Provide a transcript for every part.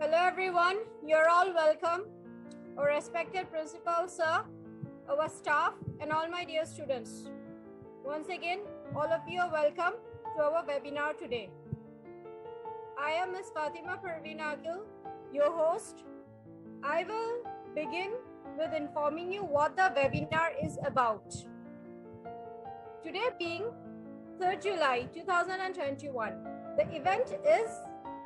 Hello everyone, you're all welcome. Our respected principal sir, our staff and all my dear students. Once again, all of you are welcome to our webinar today. I am Ms. Fatima Parveen Aqil, your host. I will begin with informing you what the webinar is about. Today being 3rd July 2021, the event is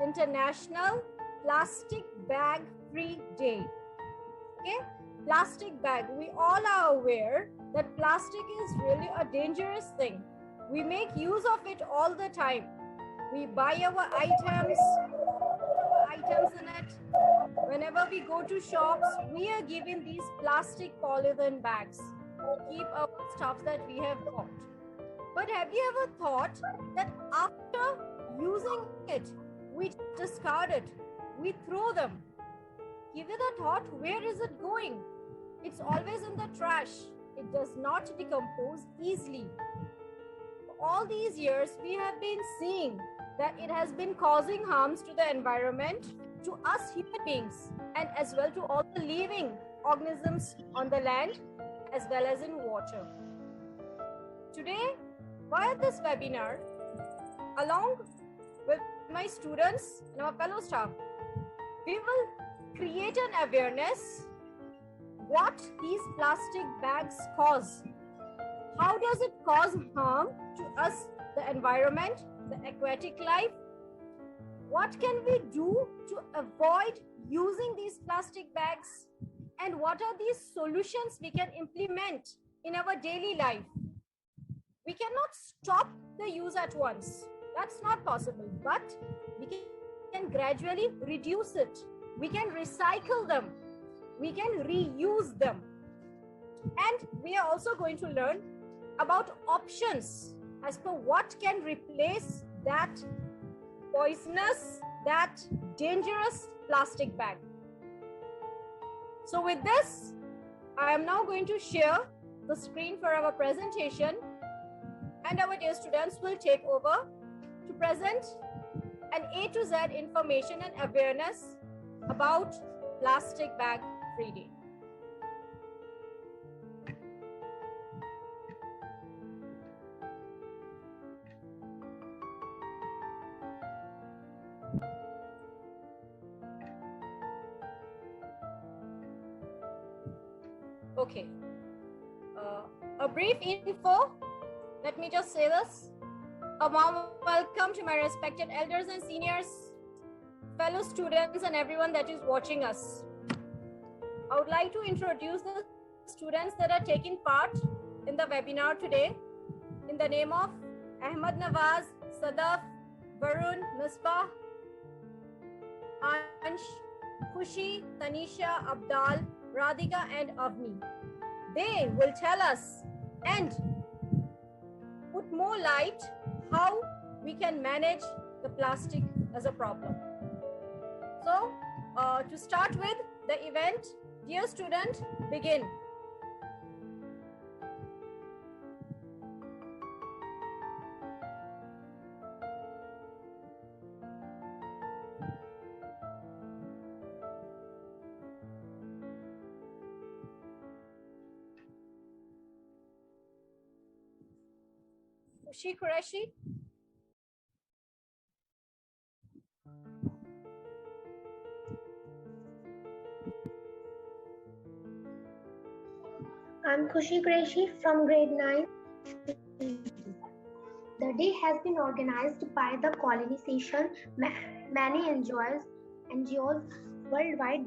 International Plastic Bag Free Day. Okay, plastic bag. We all are aware that plastic is really a dangerous thing. We make use of it all the time. We buy our items in it. Whenever we go to shops, we are given these plastic polythene bags to keep our stuff that we have bought. But have you ever thought that after using it, we discard it, we throw them? Give it a thought, where is it going? It's always in the trash. It does not decompose easily. For all these years, we have been seeing that it has been causing harms to the environment, to us human beings, and as well to all the living organisms on the land, as well as in water. Today, via this webinar, along with my students and our fellow staff, we will create an awareness what these plastic bags cause. How does it cause harm to us, the environment, the aquatic life? What can we do to avoid using these plastic bags? And what are these solutions we can implement in our daily life? We cannot stop the use at once. That's not possible, but we can gradually reduce it. We can recycle them. We can reuse them. And we are also going to learn about options as per what can replace that poisonous, that dangerous plastic bag. So with this, I am now going to share the screen for our presentation, and our dear students will take over to present an A to Z information and awareness about Plastic Bag Free Day. Okay, a brief info. Let me just say this. A warm welcome to my respected elders and seniors, fellow students and everyone that is watching us. I would like to introduce the students that are taking part in the webinar today in the name of Ahmed Nawaz, Sadaf, Varun, Misbah, Ansh, Khushi, Tanisha, Abdal, Radhika and Avni. They will tell us and put more light how we can manage the plastic as a problem. So, to start with the event, dear student, begin. Khushi Qureshi. I'm Khushi Qureshi from grade 9. The day has been organized by the Colonization Many NGOs worldwide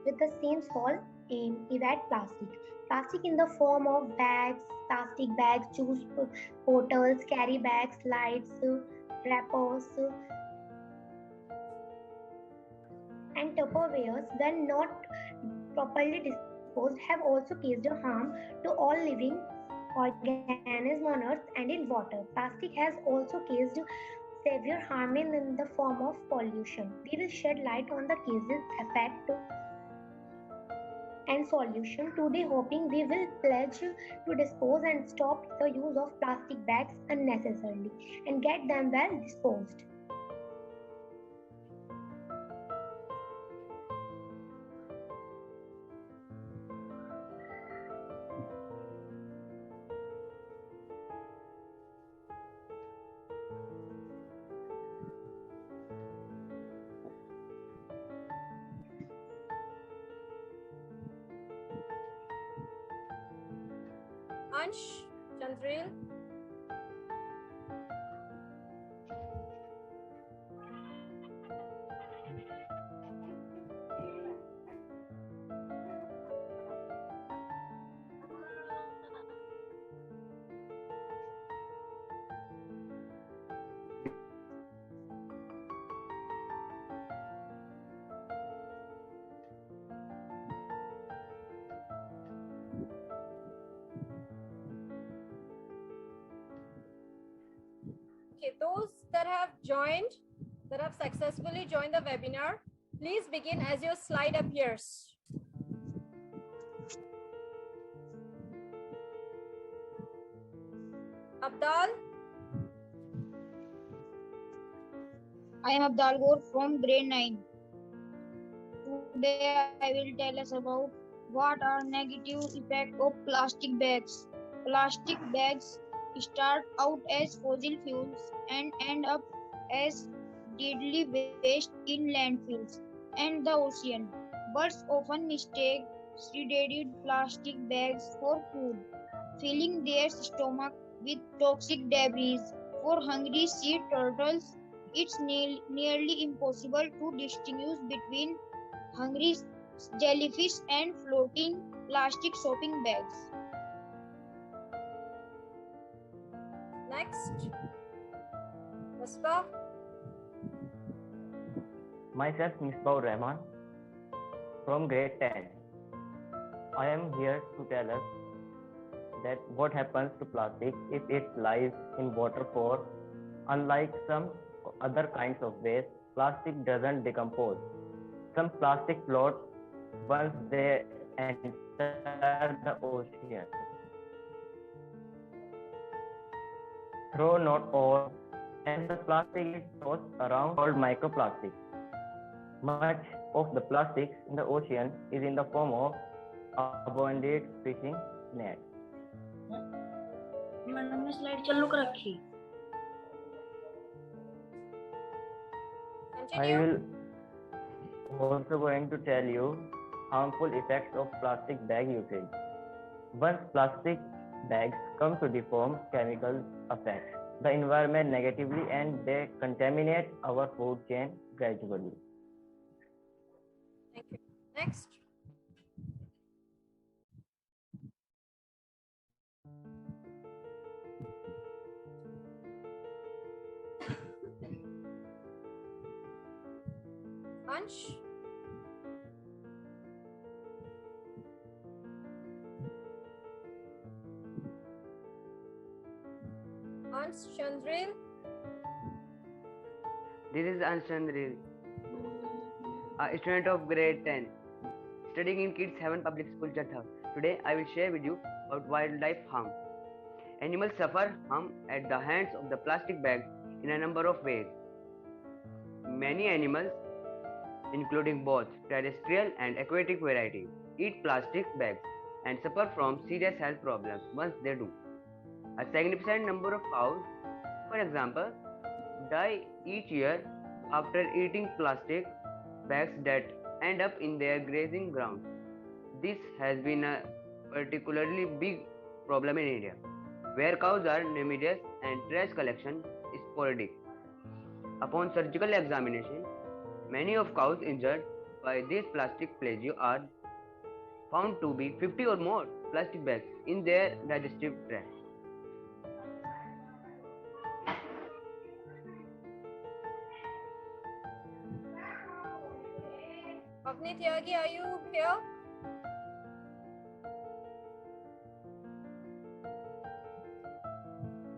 with the same sole aim: evade plastic. Plastic in the form of bags, plastic bags, juice bottles, carry bags, lights, wrappers, and Tupperwares, when not properly disposed, have also caused harm to all living organisms on earth and in water. Plastic has also caused severe harm in the form of pollution. We will shed light on the cases, effect, and solution today, hoping we will pledge to dispose and stop the use of plastic bags unnecessarily and get them well disposed. Ansh, Chandril. Okay, those that have successfully joined the webinar, please begin as your slide appears. Abdal. I am Abdal Gaur from grade 9. Today I will tell us about what are negative effects of plastic bags. Plastic bags start out as fossil fuels and end up as deadly waste in landfills and the ocean. Birds often mistake shredded plastic bags for food, filling their stomach with toxic debris. For hungry sea turtles, it's nearly impossible to distinguish between hungry jellyfish and floating plastic shopping bags. Next, Musbah. Myself, Misbah Rahman, from grade 10. I am here to tell us that what happens to plastic if it lies in water for, unlike some other kinds of waste, plastic doesn't decompose. Some plastic floats once they enter the ocean. Though not all, and the plastic is tossed around called microplastic. Much of the plastics in the ocean is in the form of abandoned fishing nets. मैंने slide चालू कर रखी. I will also going to tell you harmful effects of plastic bag usage. Once plastic bags come to deform, chemicals affect the environment negatively and they contaminate our food chain gradually. Thank you. Next. Ansh. Ansh, Chandril. This is Ansh Chandril, a student of grade 10, studying in Kids Heaven Public School, Jatha. Today, I will share with you about wildlife harm. Animals suffer harm at the hands of the plastic bag in a number of ways. Many animals, including both terrestrial and aquatic varieties, eat plastic bags and suffer from serious health problems once they do. A significant number of cows, for example, die each year after eating plastic bags that end up in their grazing grounds. This has been a particularly big problem in India, where cows are numerous and trash collection is sporadic. Upon surgical examination, many of cows injured by this plastic plague are found to be 50 or more plastic bags in their digestive tract. Avni Tyagi, are you here?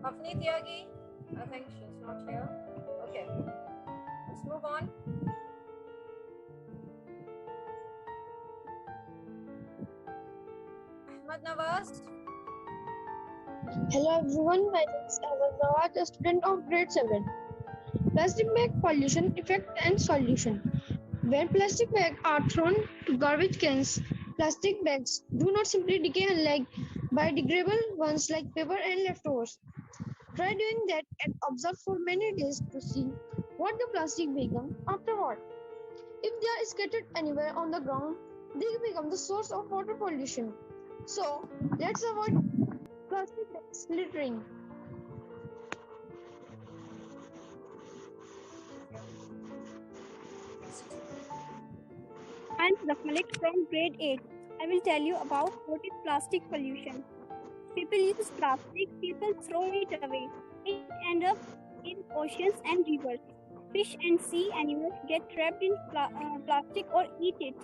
Avni Tyagi? I think she's not here. Okay. Let's move on. Ahmad Nawaz. Hello everyone, my name is Ahmad Nawaz, a student of grade 7. Plastic bag pollution effect and solution. When plastic bags are thrown to garbage cans, plastic bags do not simply decay unlike biodegradable ones like paper and leftovers. Try doing that and observe for many days to see what the plastic become afterward. If they are scattered anywhere on the ground, they become the source of water pollution. So let's avoid plastic bags littering. I'm Malik from grade 8. I will tell you about what is plastic pollution. People use plastic, people throw it away. It ends up in oceans and rivers. Fish and sea animals get trapped in plastic or eat it.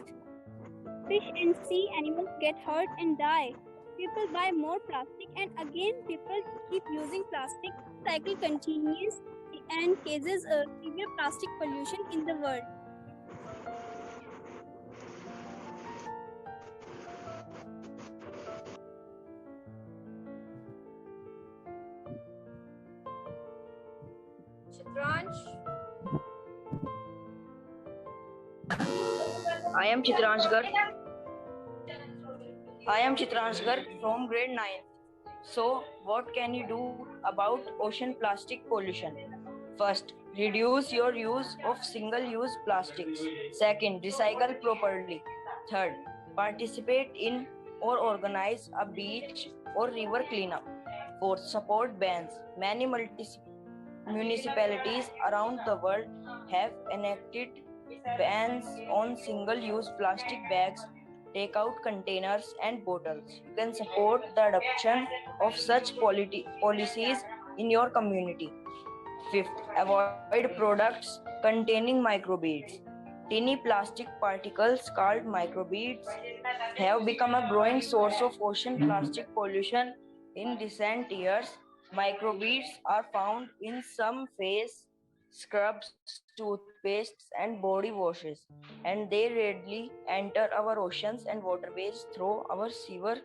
Fish and sea animals get hurt and die. People buy more plastic and again people keep using plastic. The cycle continues and causes severe plastic pollution in the world. Chitransh. I am Chitransh Garg from grade 9. So, what can you do about ocean plastic pollution? First, reduce your use of single-use plastics. Second, recycle properly. Third, participate in or organize a beach or river cleanup. Fourth, support bans. Many municipalities around the world have enacted bans on single-use plastic bags, take-out containers and bottles. You can support the adoption of such policies in your community. Fifth, avoid products containing microbeads. Tiny plastic particles called microbeads have become a growing source of ocean plastic pollution in recent years. Microbeads are found in some face scrubs, toothpastes, and body washes, and they readily enter our oceans and waterways through our sewer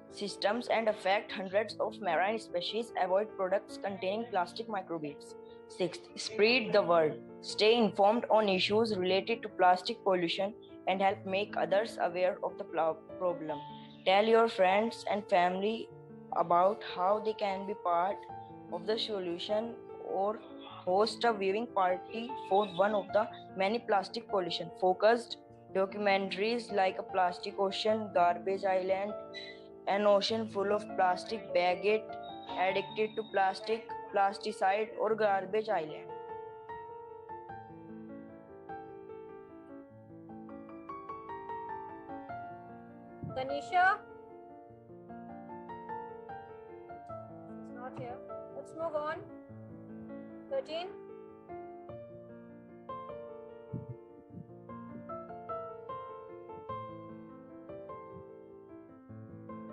systems and affect hundreds of marine species. Avoid products containing plastic microbeads. Sixth, spread the word. Stay informed on issues related to plastic pollution and help make others aware of the problem. Tell your friends and family about how they can be part of the solution or host a viewing party for one of the many plastic pollution focused documentaries like A Plastic Ocean, Garbage Island, An Ocean Full of Plastic, Bag It, Addicted to Plastic, Plasticide, or Garbage Island. Tanisha. She's not here. Let's move on. 13.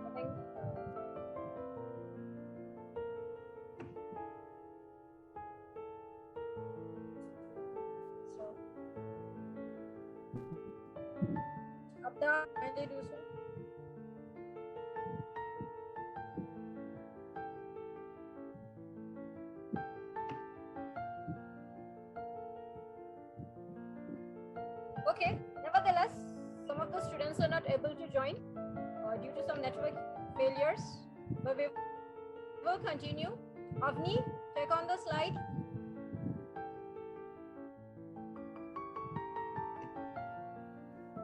I think so. Abda, kindly do so. Okay, nevertheless, some of the students are not able to join due to some network failures, but we will continue. Avni, take on the slide.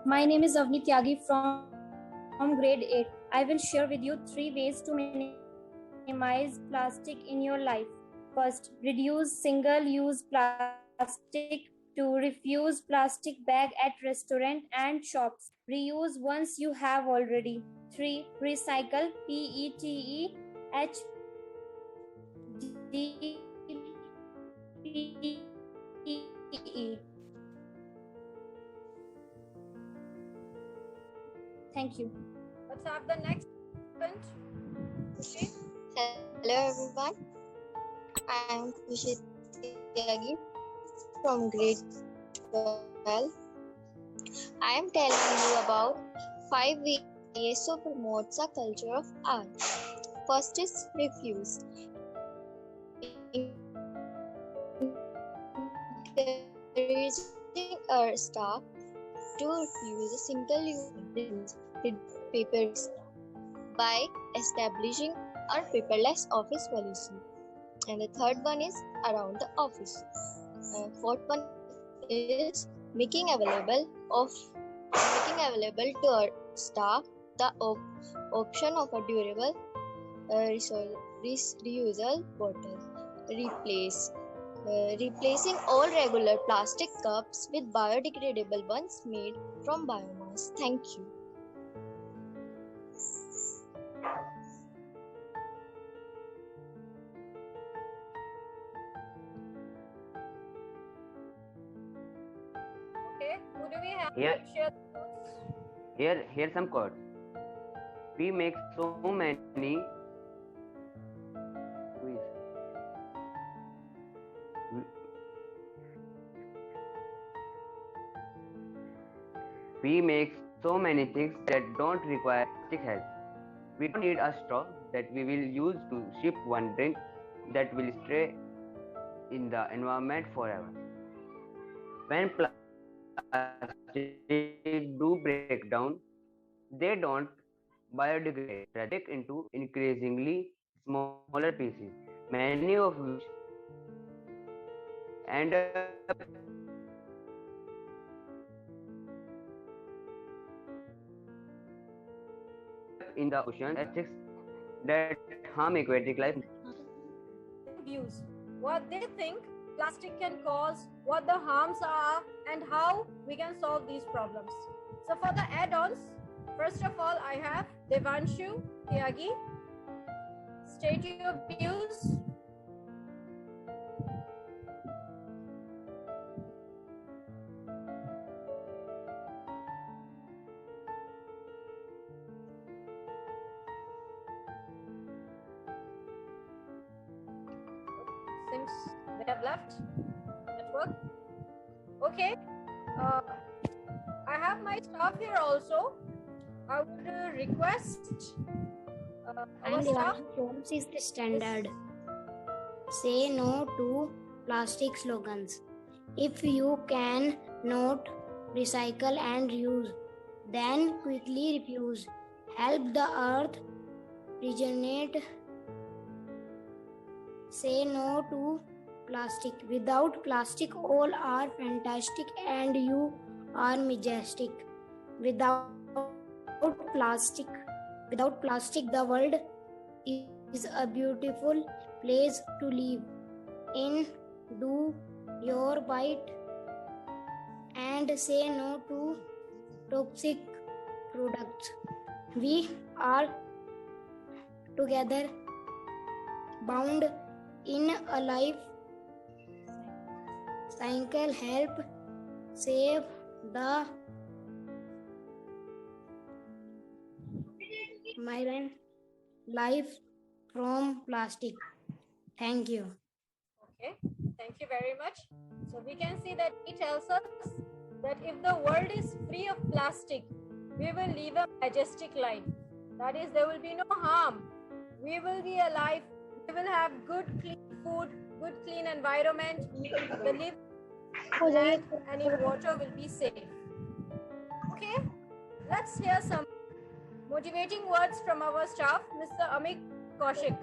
My name is Avni Tyagi from grade 8. I will share with you 3 ways to minimize plastic in your life. First, reduce single-use plastic. 2. Refuse plastic bag at restaurant and shops. Reuse once you have already. 3. Recycle PETE. Thank you. Let's have the next participant. Okay. Hello everyone, I am Kushi Tyagi from grade 12. I am telling you about 5 ways to promote a culture of art. First is refuse. Encouraging our staff to refuse a single-use papers by establishing a paperless office policy. And the third one is around the office. Fourth one is making available to our staff the option of a durable reusable bottle. Replacing all regular plastic cups with biodegradable ones made from biomass. Thank you. Okay, who do we have? Here, Share the quotes. here some quotes. We make so many. We make so many things that don't require plastic help. We don't need a straw that we will use to sip one drink that will stay in the environment forever. When plastic do break down, they don't biodegrade, they break into increasingly smaller pieces, many of which end up in the ocean, ethics that harm aquatic life. Views, what they think plastic can cause, what the harms are, and how we can solve these problems. So for the add-ons, first of all, I have Devanshu Tyagi. State your views. Seems they have left network. Okay. I have my staff here also. I would request our And staff. Forms is the standard. Say no to plastic slogans. If you can not recycle and reuse, then quickly refuse. Help the earth regenerate. Say no to plastic. Without plastic, all are fantastic and you are majestic. Without plastic, the world is a beautiful place to live in. Do your bite and say no to toxic products. We are together bound in a life cycle. Help save the marine life from plastic. Thank you. Okay, thank you very much. So we can see that he tells us that if the world is free of plastic, we will live a majestic life. That is, there will be no harm. We will be alive. We will have good, clean food, good, clean environment. The live land and in water will be safe. Okay, let's hear some motivating words from our staff, Mr. Amit Kaushik.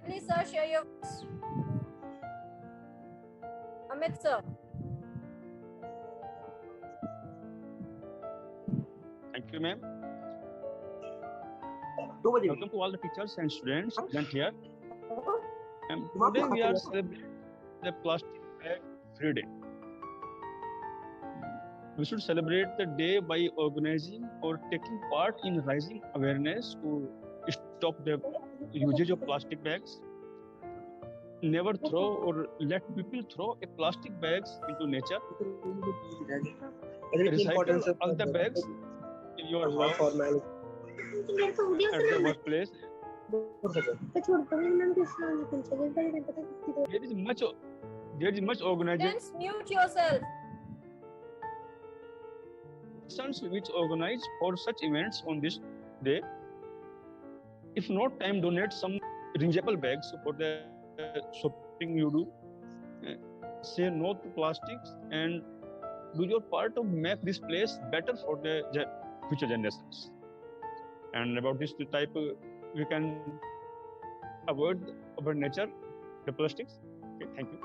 Kindly, sir, share your words. Amit, sir. Thank you, ma'am. Welcome to all the teachers and students present here. Today we are celebrating the plastic bag free day. We should celebrate the day by organizing or taking part in raising awareness to stop the usage of plastic bags. Never throw or let people throw a plastic bags into nature. Recycle all the bags in your house, at the workplace. There is much organization. Students, mute yourself. Which organize for such events on this day. If not time, donate some reusable bags for the shopping you do. Say no to plastics and do your part to make this place better for the future generations. And about this type, we can avoid our nature, the plastics. Okay, thank you.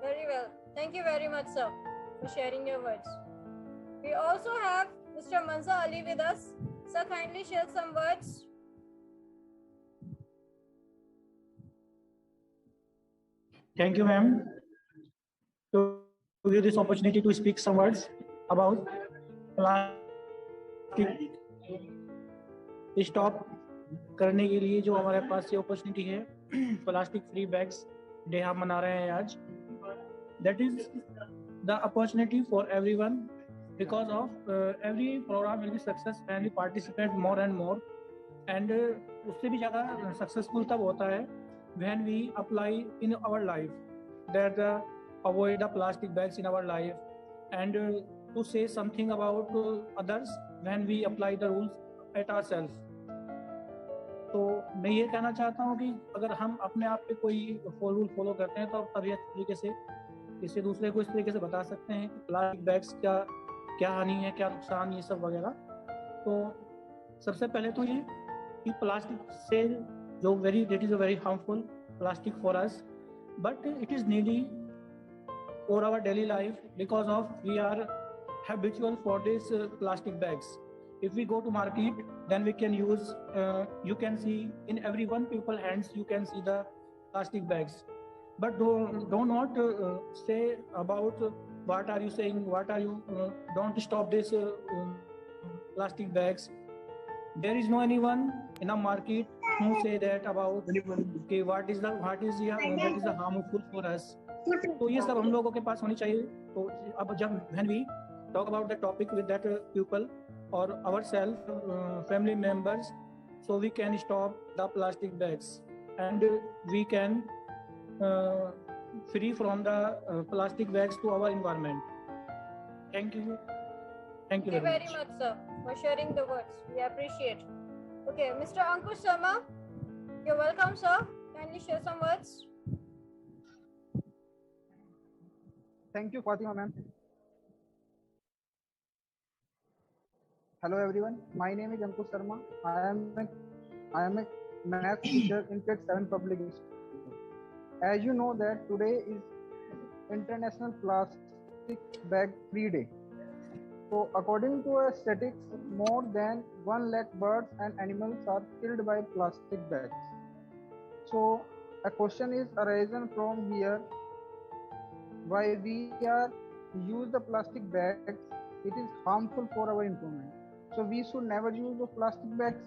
Very well. Thank you very much, sir, for sharing your words. We also have Mr. Manza Ali with us. Sir, kindly share some words. Thank you, ma'am, to give this opportunity to speak some words about plastic. Stop करने के लिए जो हमारे पास ये opportunity है, plastic free bags day हम मना रहे हैं आज. That is the opportunity for everyone because of every program will be success when we participate more and more, and उससे भी ज़्यादा successful तब होता है when we apply in our life that avoid the plastic bags in our life, and to say something about others when we apply the rules at ourselves. तो मैं ये कहना चाहता हूँ कि अगर हम अपने आप पे कोई रूल फॉलो करते हैं तो तभी अच्छी तरीके से इसे दूसरे को इस तरीके से बता सकते हैं कि प्लास्टिक बैग्स क्या हानि है, क्या नुकसान, ये सब वगैरह. तो सबसे पहले तो ये कि प्लास्टिक से जो it is a very harmful plastic for us, but it is needy for our daily life because of we are habitual for this plastic bags. If we go to market, then we can use you can see in every one people hands you can see the plastic bags, but do not say about what are you saying, what are you don't stop this plastic bags. There is no anyone in a market who say that about okay what is the harmful for us. तो ये सब हम लोगों के पास होनी चाहिए. तो अब जब when we talk about the topic with that people or ourselves, family members, so we can stop the plastic bags and we can free from the plastic bags to our environment. Thank you. Thank you very much, sir, for sharing the words. We appreciate. Okay, Mr. Ankush Sharma, you're welcome, sir. Kindly share some words. Thank you, Fatima ma'am. Hello everyone, my name is Ankush Sharma. I am a math teacher in grade 7 public school. As you know that today is International Plastic Bag Free Day. So according to statistics, more than 1 lakh birds and animals are killed by plastic bags. So a question is arisen from here, why we are use the plastic bags? It is harmful for our environment. So we should never use the plastic bags.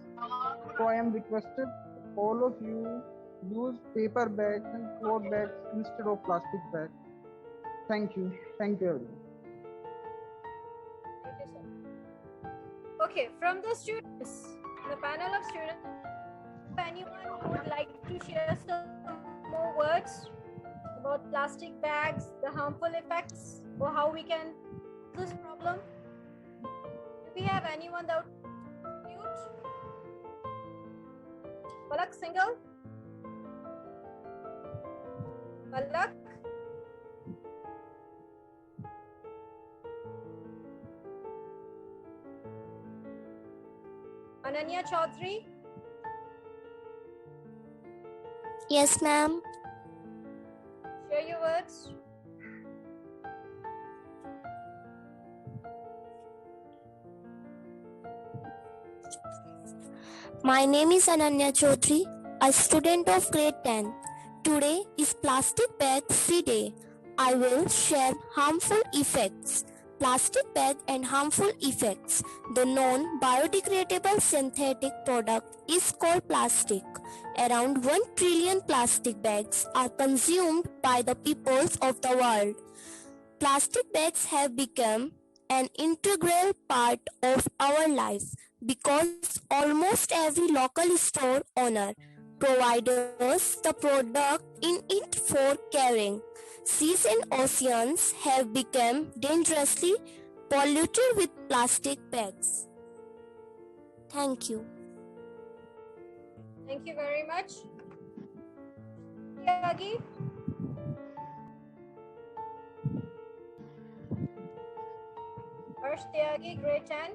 So I am requested all of you use paper bags and cloth bags instead of plastic bags. Thank you. Thank you everyone. Thank you, sir. Okay, from the students, the panel of students, anyone who would like to share some more words about plastic bags, the harmful effects, or how we can solve this problem? Do we have anyone that would mute? Palak single? Palak? Ananya Chaudhary? Yes, ma'am. Share your words. My name is Ananya Chaudhary, a student of grade 10. Today is Plastic Bag Free Day. I will share harmful effects. Plastic bag and harmful effects. The non-biodegradable synthetic product is called plastic. Around 1 trillion plastic bags are consumed by the peoples of the world. Plastic bags have become an integral part of our life because almost every local store owner provides us the product in it for carrying. Seas and oceans have become dangerously polluted with plastic bags. Thank you. Thank you very much. Tyagi? Harsh Tyagi, grade 10.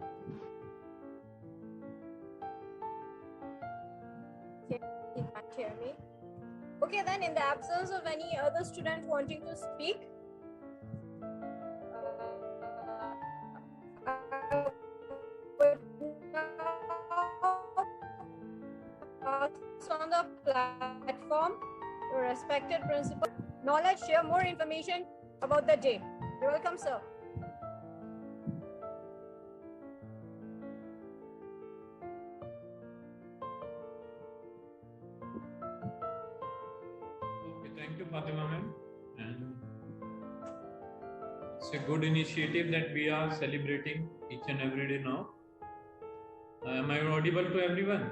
He can't hear me. Okay, then in the absence of any other student wanting to speak, I would now the platform to respected principal. Knowledge, share more information about the day. You're welcome, sir. Okay, thank you, Fatima ma'am. And it's a good initiative that we are celebrating each and every day now. Am I audible to everyone?